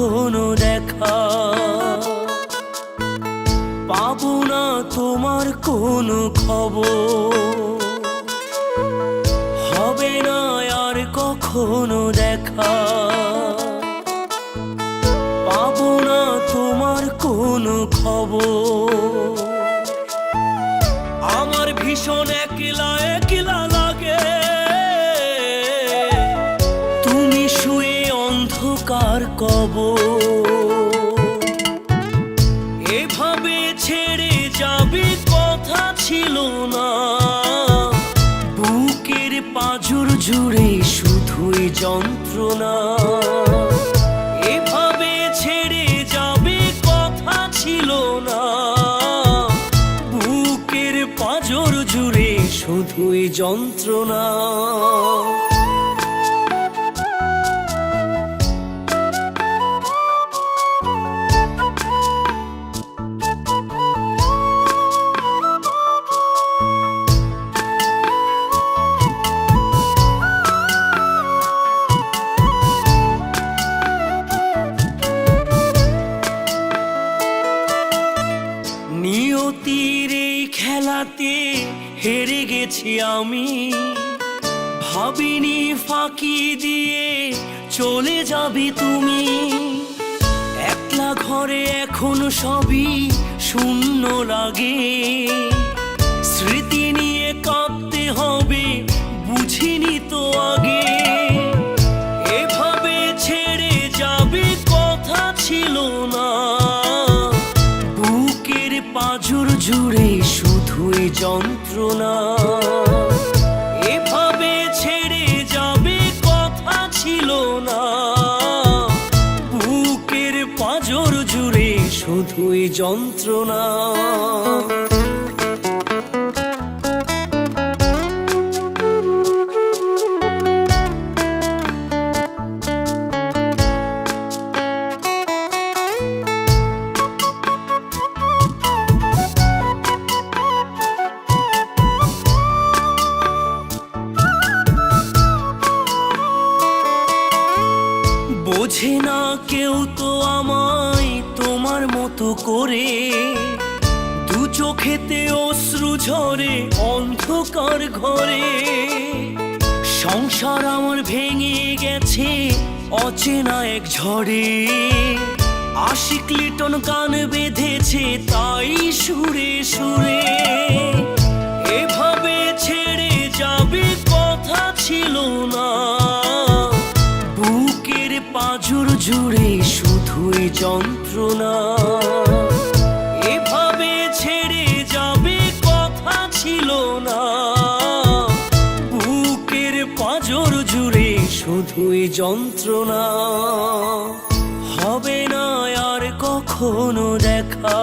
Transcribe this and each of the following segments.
কখনো দেখা, পাবো না তোমার কোনো খবর, হবে না আর কখনো দেখা, পাবো না তোমার কোনো খবর। আমার ভীষণ একলা একলা লাগে, তুমি শুয়ে অন্ধকার কবর। এভাবে ছেড়ে যাবে কথা ছিল না, বুকের পাঁজর জুড়ে শুধুই যন্ত্রণা। এভাবে ছেড়ে যাবে কথা ছিল না, বুকের পাঁজর জুড়ে শুধুই যন্ত্রণা। নিয়তির এই খেলাতে হেরে গেছি আমি, ভাবিনি ফাঁকি দিয়ে চলে যাবে তুমি। একলা ঘরে এখন সবই শূন্য লাগে, স্মৃতি নিয়ে কাঁদতে হবে বুঝিনি তো আগে। এভাবে ছেড়ে যাবে কথা ছিল না, বুকের পাঁজর জুড়ে শুধুই যন্ত্রণা। এভাবে ছেড়ে যাবে কথা ছিল না, বুকের পাঁজর জুড়ে শুধুই যন্ত্রণা। বোঝে না কেউ তো আমায় তোমার মতো করে, দু চোখেতে অশ্রু ঝরে অন্ধকার ঘরে। সংসার আমার ভেঙে গেছে অচেনা এক ঝড়ে, আশিক লিটন গান বেঁধেছে তাই সুরে সুরে। এভাবে ছেড়ে যাবে কথা ছিল না, বুকের পাঁজর জুড়ে শুধুই যন্ত্রণা। এভাবে ছেড়ে যাবে কথা ছিল না, বুকের পাঁজর জুড়ে শুধুই যন্ত্রণা। হবে না আর কখনো দেখা,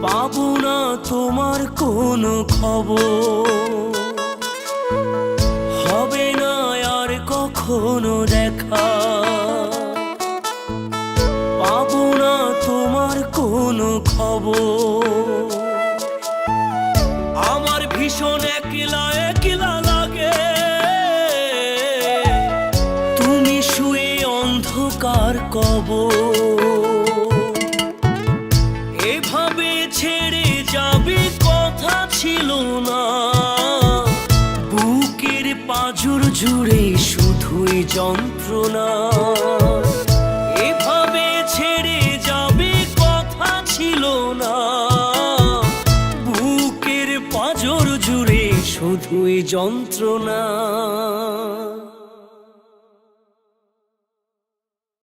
পাবো না তোমার কোনো খবর, হবে না আর কখনো দেখা, পাবো না তোমার কোনো খবর। আমার ভীষণ একলা একলা লাগে, তুমি শুয়ে অন্ধকার কবর। এভাবে ছেড়ে যাবে কথা ছিল না, বুকের পাঁজর জুড়ে শুধুই যন্ত্রণা। এভাবে ছেড়ে যাবে কথা ছিল না, বুকের পাঁজর জুড়ে শুধুই যন্ত্রণা।